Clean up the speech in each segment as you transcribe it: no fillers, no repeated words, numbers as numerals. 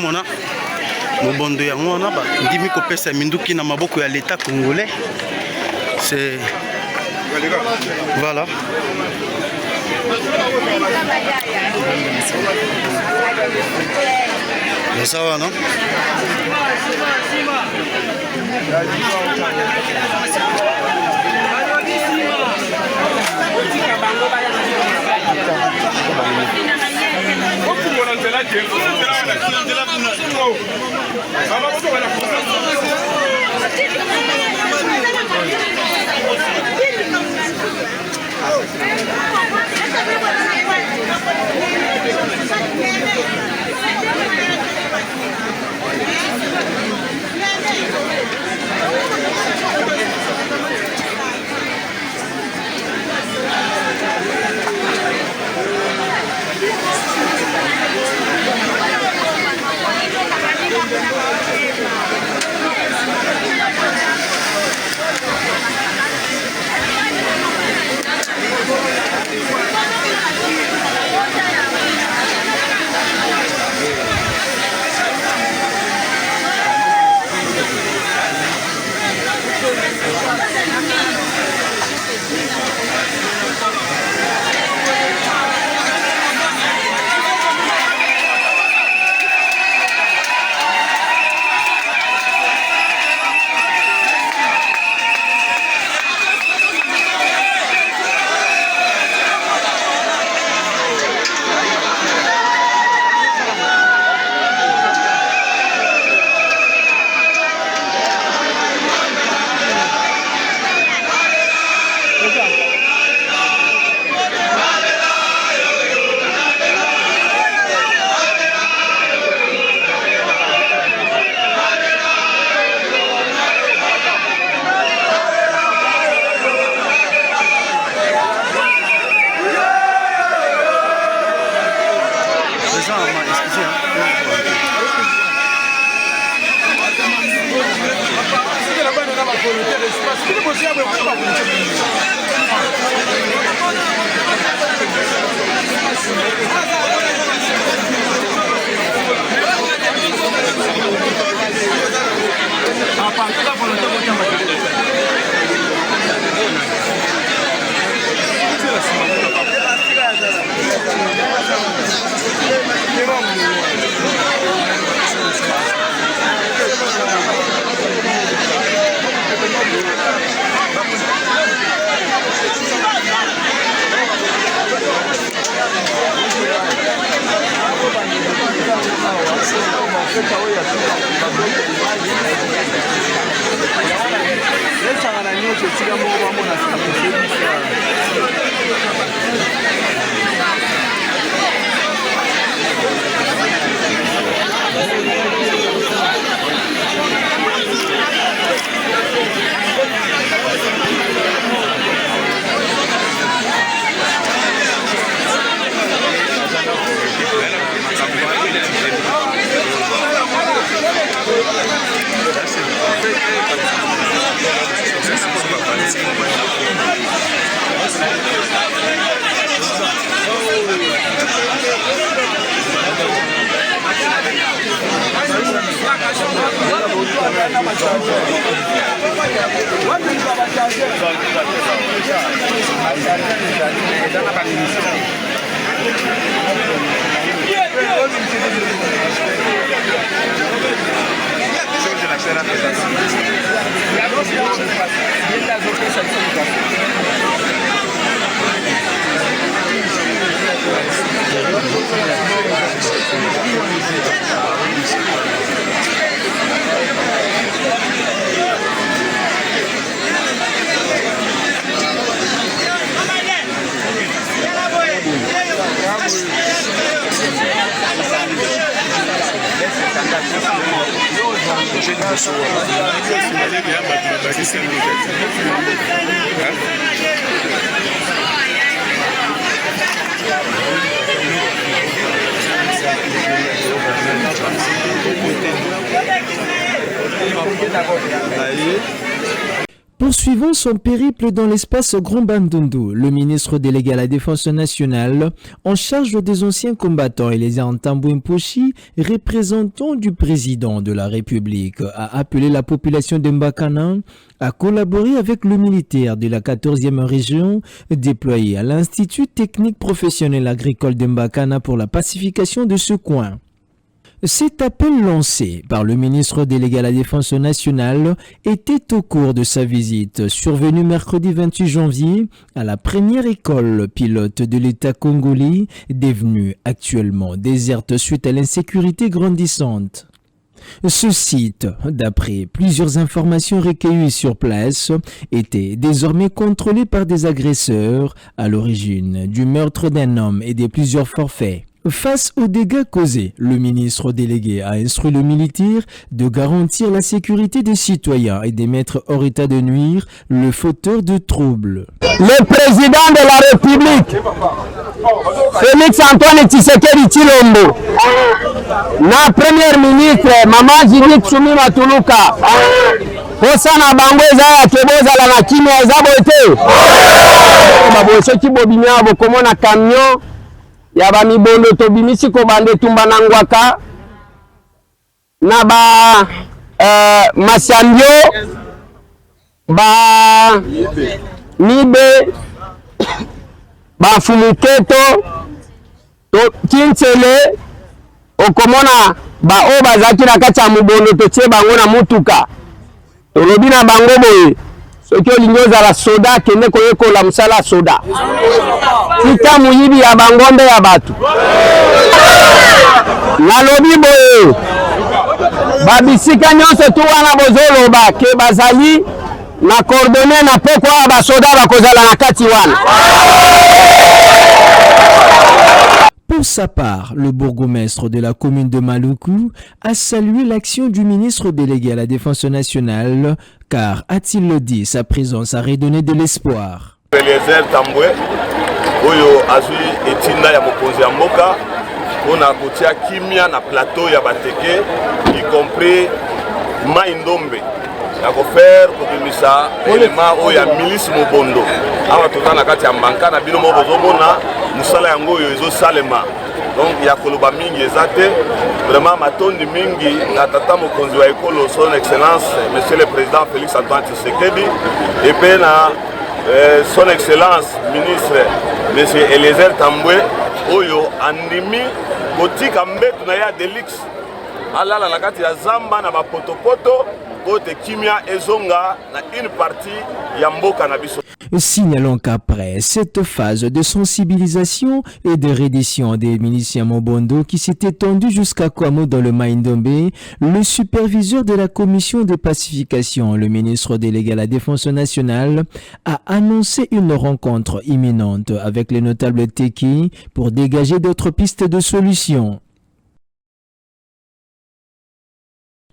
mona mobondo yango wana bandimi kopesa minduki na maboko ya l'état congolais. C'est voilà. Ça va, non? Poursuivant son périple dans l'espace Grand Bandundu, le ministre délégué à la Défense nationale, en charge des anciens combattants et les Ntambwe-Mposhi, représentant du président de la République, a appelé la population de Mbakana à collaborer avec le militaire de la 14e région déployé à l'Institut technique professionnel agricole de Mbakana pour la pacification de ce coin. Cet appel lancé par le ministre délégué à la Défense nationale était au cours de sa visite survenue mercredi 28 janvier à la première école pilote de l'État congolais, devenue actuellement déserte suite à l'insécurité grandissante. Ce site, d'après plusieurs informations recueillies sur place, était désormais contrôlé par des agresseurs à l'origine du meurtre d'un homme et de plusieurs forfaits. Face aux dégâts causés, le ministre délégué a instruit le militaire de garantir la sécurité des citoyens et de mettre hors état de nuire le fauteur de troubles. Le président de la République, Félix Antoine Tshisekedi Tshilombo, na premier ministre Mama Judith Suminwa Tuluka, posa na bango eza ya kebozala na kimia eza bote. Baboso kibobinya bokomona camion ya ba mibondo tobimisi ko bande tumba na ngwaka na ba masambio ba nibe ba fumuketo to kintsele okomona ba o bazaki na kati ya mubondo totie bango na mutuka tolobi na bango boye soki olingi ozala soda kende koyekola mosala soda tika muyibi ya bangombe ya bato nalobi boye babisika nyonso tu wana bozoloba ke bazali na coordonné na pokwa ya basoda bakozala na kati wana. Pour sa part, le bourgmestre de la commune de Maluku a salué l'action du ministre délégué à la Défense nationale, car, a-t-il le dit, sa présence a redonné de l'espoir. Eliezer Tambwe, oyo azui etinda ya mokonzi ya mboka, on a kotia kimia na plateau ya bateke, y compris Mai-Ndombe. Ya kofer kobimisa elema oyo ya milice mobondo. Awa tota na kati ya mbanka na bino mo bozomona musala yango oyo ezosalema. Donc ya koloba mingi ezate vraiment matondi mingi na tata mokonzi wa ekolo son excellence monsieur le président Félix Antoine Tshisekedi et puis na son excellence ministre monsieur Eliezer Tambwe oyo andimi kotika mbetu na ya Delix alala na kati ya zamba na bapotopoto kote kimia ezonga na une partie ya mboka na biso. Signalons qu'après cette phase de sensibilisation et de reddition des miliciens Mobondo qui s'est étendue jusqu'à Kwamo dans le Mai-Ndombe, le superviseur de la commission de pacification, le ministre délégué à la Défense nationale, a annoncé une rencontre imminente avec les notables Teki pour dégager d'autres pistes de solutions.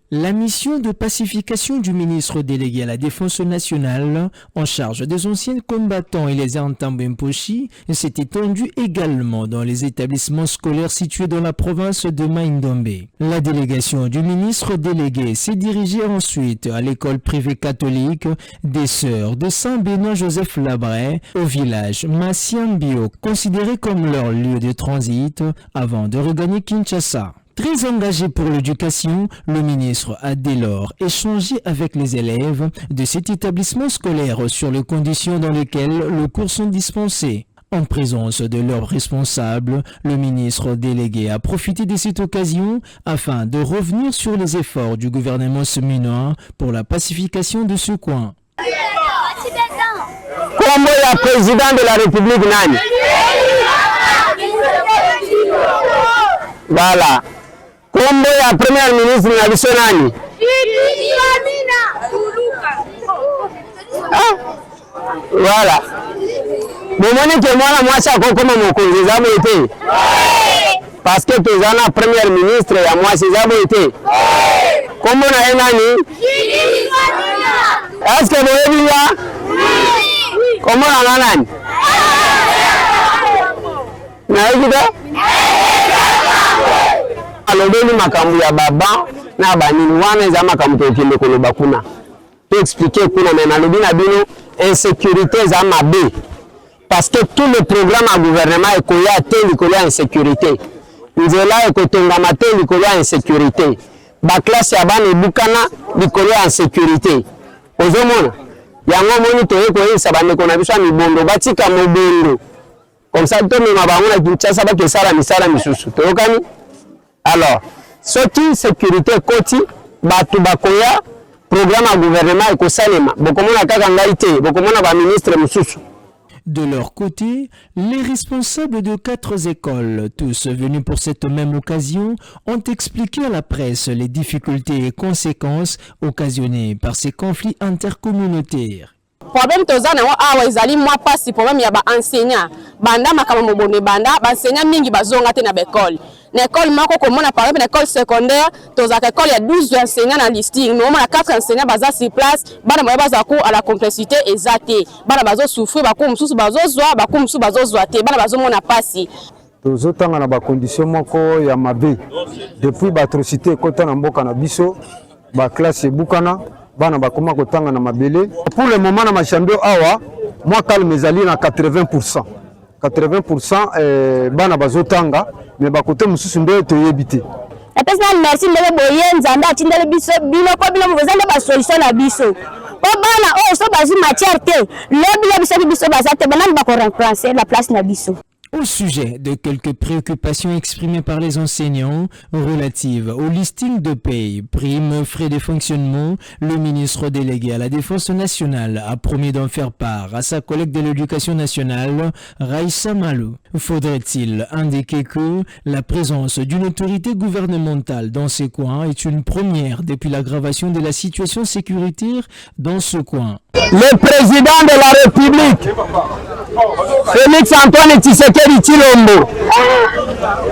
La mission de pacification du ministre délégué à la Défense nationale en charge des anciens combattants et les Ntambwe-Mposhi s'est étendue également dans les établissements scolaires situés dans la province de Mai-Ndombe. La délégation du ministre délégué s'est dirigée ensuite à l'école privée catholique des Sœurs de Saint-Benoît-Joseph Labray au village Masiambio, considéré comme leur lieu de transit avant de regagner Kinshasa. Très engagé pour l'éducation, le ministre a dès lors échangé avec les élèves de cet établissement scolaire sur les conditions dans lesquelles les cours sont dispensés. En présence de leurs responsables, le ministre délégué a profité de cette occasion afin de revenir sur les efforts du gouvernement séminois pour la pacification de ce coin. Kombo ya président de la République nani? Voilà. Kombo ya premier ministre na biso nani? Voilà. Bomoni ke mwana mwasi akokoma mokonzi eza boye te? Parce que toza na premier ministre ya mwasi eza boye te? Kombo na ye nani? Est-ce que boyebi ya? Kombo na nani? Nayebi te? alobeli makambo ya baba na banini wana eza makambo tokende koloba kuna to expliquer kuna mais nalobi na bino insécurité za mabe parce que tout le programme à gouvernement est collé à tel likolo insécurité nzela ekotongama te likolo insécurité ba classe ya bana ebukana likolo insécurité ozomona yango moni toye koyisa bandeko na biso ya mibondo batika mobondo comme ça tomema bango na Kinshasa bakesala misala misusu toyokani. Alors soki sécurité koti batu bakoya programme à gouvernement ekosalema bokomona kaka ngai te bokomona ba ministre mususu. De leur côté, les responsables de 4 écoles, tous venus pour cette même occasion, ont expliqué à la presse les difficultés et conséquences occasionnées par ces conflits intercommunautaires. Problème tozana wa awa ezali mwa pasi problème ya ba enseignant banda makama mobonde banda ba enseignant mingi bazonga te na école. Na école moko komona par exemple na école secondaire tozaka école ya 12 enseignants na listing no mona 4 enseignants baza sur place bana moya baza ko à la complexité ezate bana bazo souffrir ba ko mususu bazo zwa ba ko mususu bazo zwa te bana bazo mona pasi tozotanga na ba condition moko ya mabe depuis ba atrocité kota na mboka na biso ba classe ebukana bana bakoma kotanga na mabele. Pour le moment na machambio awa moi calme ezali na 80%. 80% bana bazotanga mais bakote mususu nde toyebite. Personne merci ndele boyenza nda tindele biso bino ko bino muzanda ba solution na biso. Po bana o so bazi matière te. Le biso bazate bana ba ko remplacer la place na biso. Au sujet de quelques préoccupations exprimées par les enseignants relatives au listing de paye, primes, frais de fonctionnement, le ministre délégué à la Défense nationale a promis d'en faire part à sa collègue de l'Éducation nationale, Raïssa Malou. Faudrait-il indiquer que la présence d'une autorité gouvernementale dans ces coins est une première depuis l'aggravation de la situation sécuritaire dans ce coin. Le président de la République, Félix Antoine Tshisekedi Tshilombo,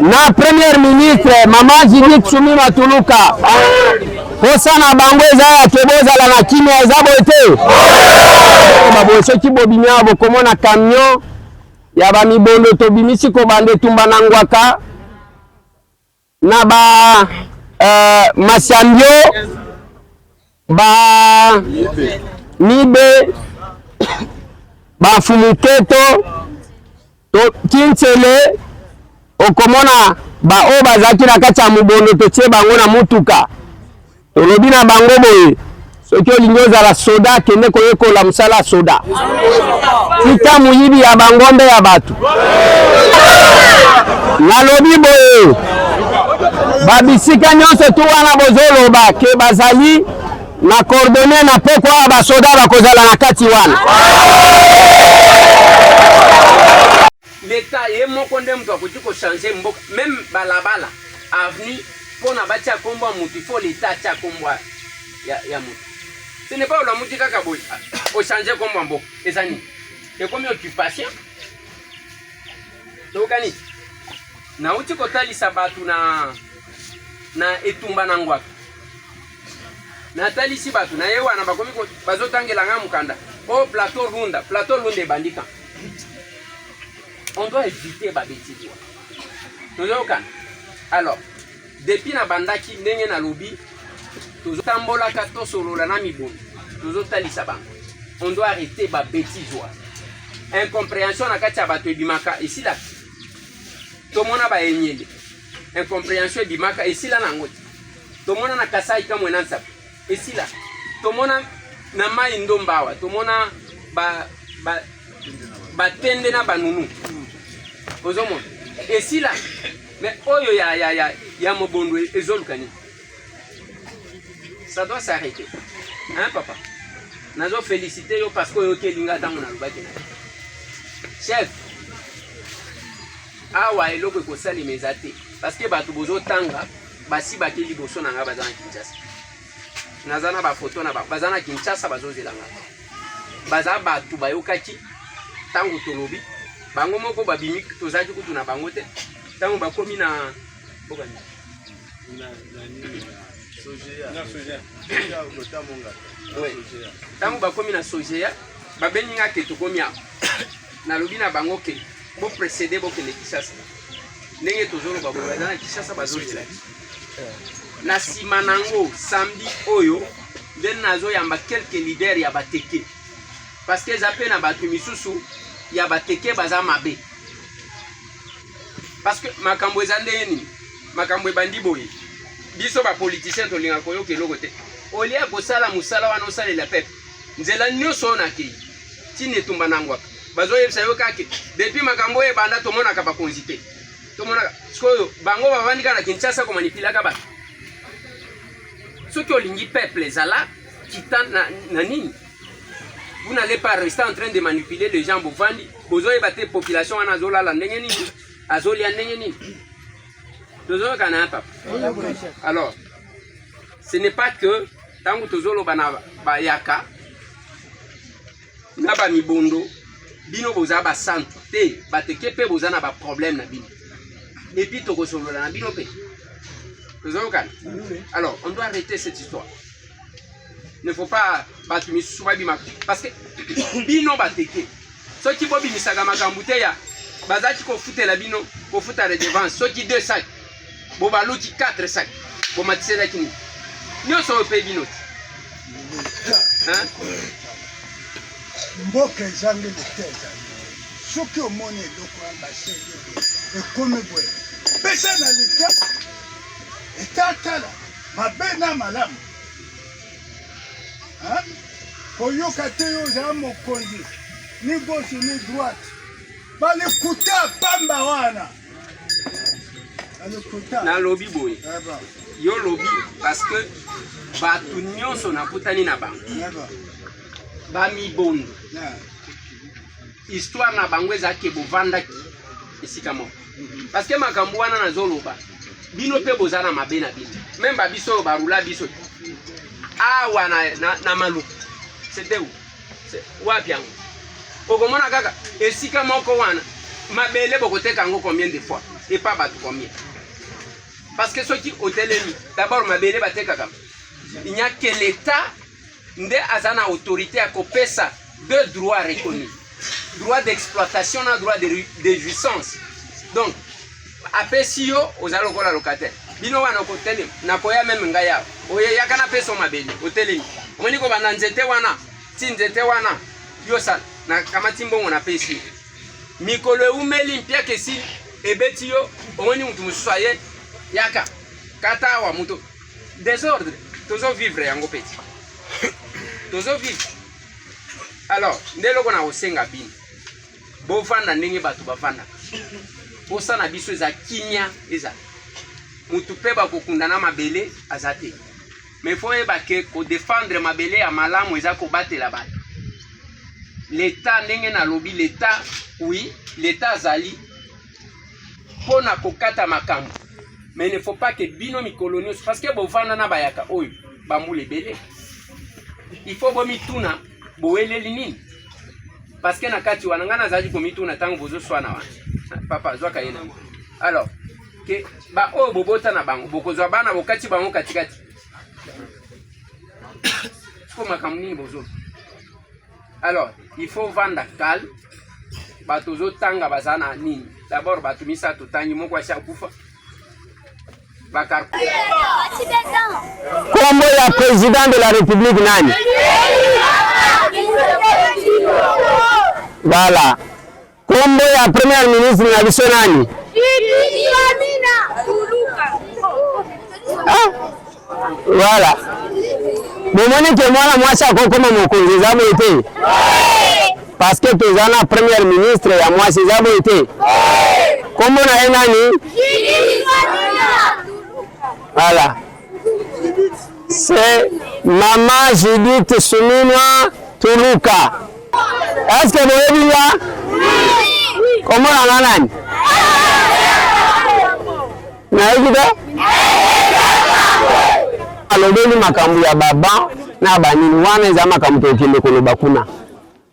na premier ministre Mama Judith Suminwa Tuluka, posa na bango eza ya kebozala na kimia eza bote. Baboso kibobinya bokomona camion ya ba mibondo to bimisi ko bande tumba na ngwaka na ba masambio ba nibe bafumuketo to kintsele okomona ba o bazaki na kati ya mubondo to tie bango na mutuka tolobi na bango boye soki olingi ozala soda kende koyekola mosala soda tika muyibi ya bangombe ya bato nalobi boye babisika nyonso tu wana bozoloba ke bazali na coordonné na pokwa basoda bakozala na kati wana. L'État est mon condamné pour changer même balabala avenue pour na batia kombo mutu faut l'État tia kombo ya mutu. Ce n'est pas la mutu kaka boy au changer kombo mbo ezani. Et comme occupation tokani na uti kotalisa batu na etumba na ngwaka natali si batu na yewa na bakomi bazotangela nga mukanda o plateau lunda bandika. On doit éviter ba bêtises. Alors depuis na bandaki ndenge na lobi tozotambola ka to solola na mibono tozotalisa bango. On doit arrêter ba bêtises. Incompréhension na kati ya bato ebimaka ici là tomona ba enyele incompréhension ebimaka ici là nango tomona na kasai kamwe na nsapi ici là tomona na mai ndombawa tomona ba tende na banunu ozomona ici là mais oyo ya mobondo ezolukani ça doit s'arrêter hein papa nazo féliciter yo parce que yo kelinga tango na lubaki na chef awa eloko ekosali mezate parce que bato bozotanga basi bakeli boso na nga bazana Kinshasa nazana ba photo na bazana Kinshasa bazozelanga baza bato bayokaki tango tolobi bango moko babimi tozaki kutu na bango te tango bakomi na bokani tango bakomi na Sogea babeninga ke tokomi a na lobi na bango ke bo précéder bo kende Kinshasa ndenge tozolo ba bazana Kinshasa bazolila na sima nango samedi oyo ndeni nazo yamba quelques leaders ya bateke parce que zape na batu misusu ya bateke baza mabe parce que makambo ezande nini makambo ebandi boye biso ba politiciens tolinga koyoka eloko te olia kosala musala wana osalela pepe nzela nyonso na kei tine tumba nangwa bazoyebisa yo kake depuis makambo ebanda tomonaka bakonzi te tomonaka sikoyo bango bavandika na Kinshasa komanipilaka bato soki olingi peuple ezala kita na nini vous n'allez pas rester en train de manipuler les gens bovandi bozoyeba te population wana azolala ndenge nini azolia ndenge nini tozoyoka na papa. Alors ce n'est pas que tangu tozoloba na bayaka na ba mibondo bino boza ba centre te bateke pe boza na ba problème na bino et puis tokosolola na bino pe tozoyoka. Alors on doit arrêter cette histoire. Ne faut pas battre misusu babima parce que bino bateke soki bobimisaka makambo te ya bazaki kofutela bino kofuta redevance soki 2 sacs bobaluki 4 sacs bomatisela kini nyonso ope bino mboka ezangi liteza soki omoni eloko ambasade ekomi boye pesa na leta etatala mabe na malamu koyoka te yo ozala mokonzi ni gauche ni droite balikuta pamba wana nalobi boye yo lobi parce que bato nyonso nakutani na bango bamibondo histoire na bango ezalaki bovandaki esika moko parce que makambo wana nazoloba bino mpe boza na mabe na bino même babiso oyo barula biso awa na maluku c'était où wapi yango okomona kaka esika moko wana mabele bokoteka yango combien de fois et pas bato combien parce que ceux qui otelemi d'abord mabele batekaka il n'y a que l'état nde azana autorité à kopesa deux droits reconnus droit d'exploitation na droit de jouissance donc apesi yo ozalo kola locataire bino wana kotelemi nakoya même ngaya oye yakana peso mabele otelemi omoni ko bana nzete wana ti nzete wana yo sa na kamati mbongo na pesi mikolo umeli mpia kesi ebeti yo omoni mutu musaye yaka kata wa mutu désordre tozo vivre yango peti tozo vivre. Alors ndelo kona osenga bino bovanda ndenge bato bavanda posana biso eza kimia eza mutu pe bakokunda na mabele azate mais faut yeba ke ko défendre mabele ya malamu eza ko batela bato l'état ndenge na lobi l'état oui l'état azali pona kokata makambo mais il ne faut pas que bino mikolonios parce que bovanda na bayaka oyo bambule belé il faut bomituna boeleli nini parce que nakati wana ngana zali komituna tango bozo swana wana papa zwaka yena. Alors que ba oyo bobota na bango bokozwa bana bokati bango katikati ko makambo nini bozo. Alors il faut vendre calme batozo tanga bazana nini d'abord batumisa totangi moko asha kufa bakar kombo ya président de la République nani voilà kombo ya premier ministre na biso nani voilà bomoni ke mwana mwasi akokoma mokonzi eza boye te parce que toza na premier ministre ya mwasi eza boye te kombo na ye nani voilà c'est maman Judith Suminwa Tuluka. Est-ce que vous avez vu là? Comment on a nani? alobeli makambo ya baba na banini wana eza makambo tokende koloba kuna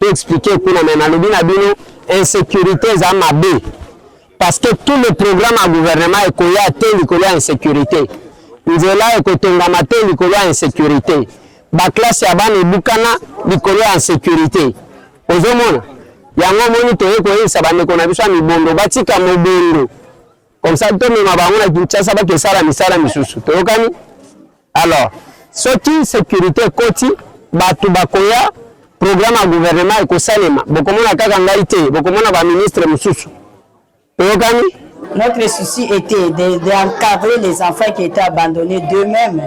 to expliquer kuna mais nalobi na bino insécurité za mabe parce que tout le programme à gouvernement ekoya te likolo ya insécurité nzela ekotongama te likolo ya insécurité ba classe ya bana ebukana likolo ya insécurité ozomona yango moni toye koyesa bandeko na biso ya mibondo batika mobondo comme ça tomema bango na Kinshasa bakesala misala misusu toyokani. Alors soki sécurité koti batu bakoya programme ya gouvernement ekosalema bokomona kaka ngai te bokomona ba ministre mususu oyokani. Notre souci était d'encadrer les enfants qui étaient abandonnés d'eux-mêmes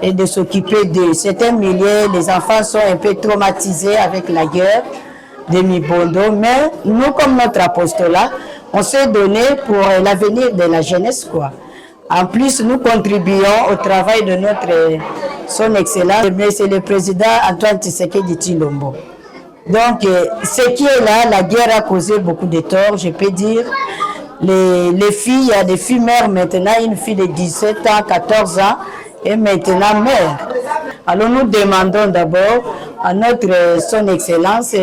et de s'occuper d'eux. C'est un milieu, les enfants sont un peu traumatisés avec la guerre de Mibondo, mais nous, comme notre apostolat, on s'est donné pour l'avenir de la jeunesse, quoi. En plus, nous contribuons au travail de son Excellence, c'est le président Antoine Tshisekedi Tshilombo. Donc, ce qui est là, la guerre a causé beaucoup de torts, je peux dire. Les filles, il y a des filles mères maintenant, une fille de 17 ans, 14 ans, et maintenant mère. Alors nous demandons d'abord à notre son Excellence,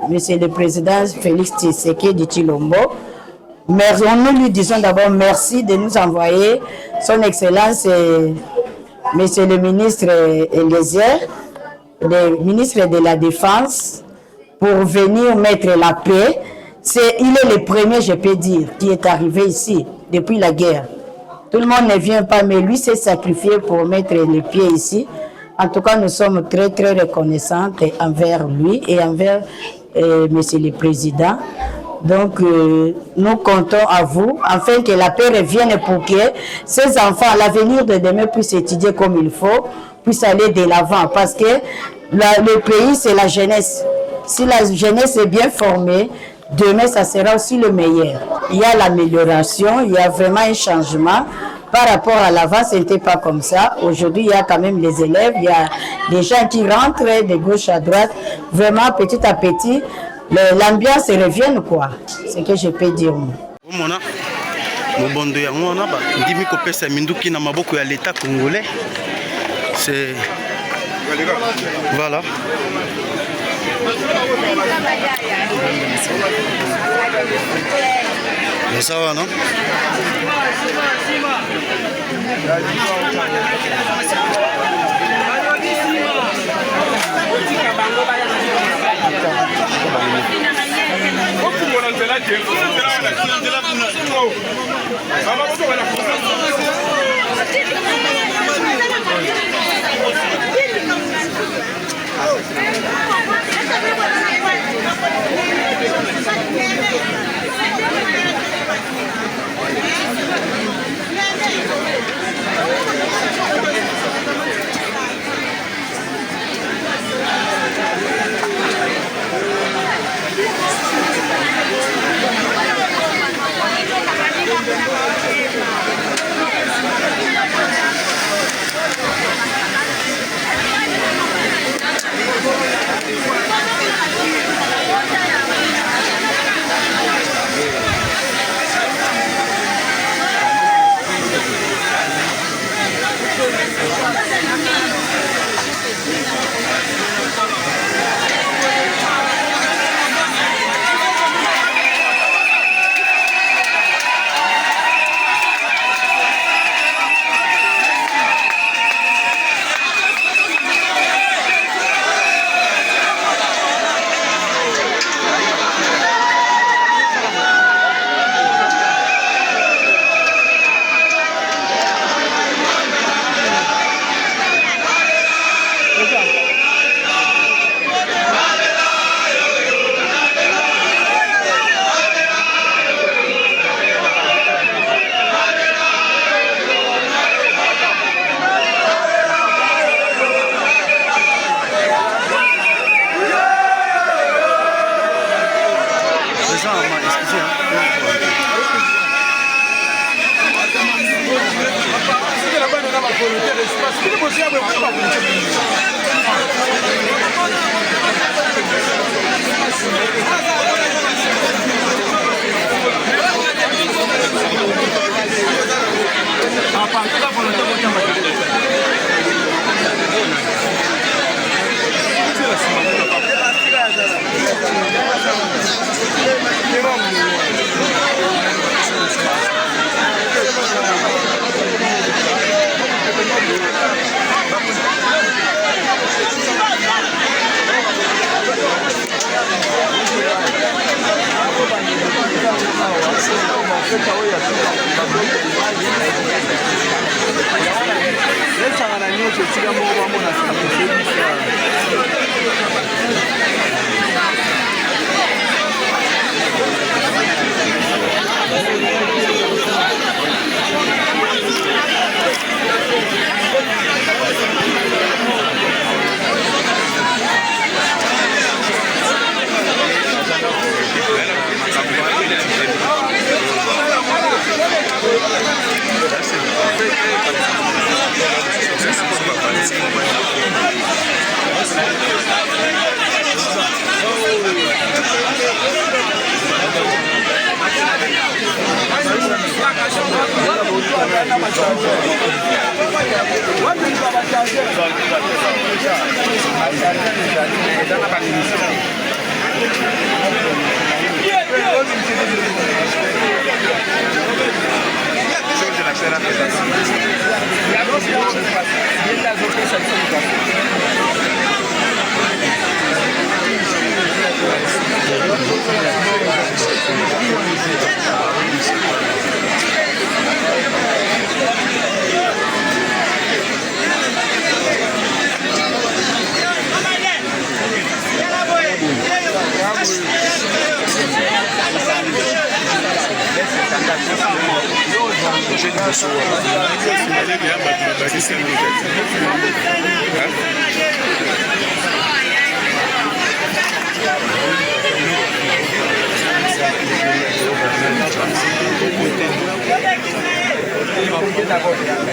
Monsieur le Président Félix Tshisekedi Tshilombo, nous lui disons d'abord merci de nous envoyer son Excellence, Monsieur le ministre Eliezer, le ministre de la Défense, pour venir mettre la paix. Il est le premier, je peux dire, qui est arrivé ici depuis la guerre. Tout le monde ne vient pas, mais lui s'est sacrifié pour mettre les pieds ici. En tout cas, nous sommes très, très reconnaissants envers lui et envers Monsieur le Président. Donc, nous comptons à vous, afin que la paix revienne pour que ces enfants, à l'avenir de demain, puissent étudier comme il faut, puissent aller de l'avant. Parce que le pays, c'est la jeunesse. Si la jeunesse est bien formée, demain, ça sera aussi le meilleur. Il y a l'amélioration, il y a vraiment un changement. Par rapport à l'avant, ce n'était pas comme ça. Aujourd'hui, il y a quand même les élèves, il y a des gens qui rentrent de gauche à droite. Vraiment, petit à petit, l'ambiance revient, quoi. C'est ce que je peux dire. Mobondo yango wana ba ndimi kopesa minduki na maboko ya l'état congolais. C'est voilà. Ça va, non?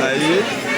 Aye.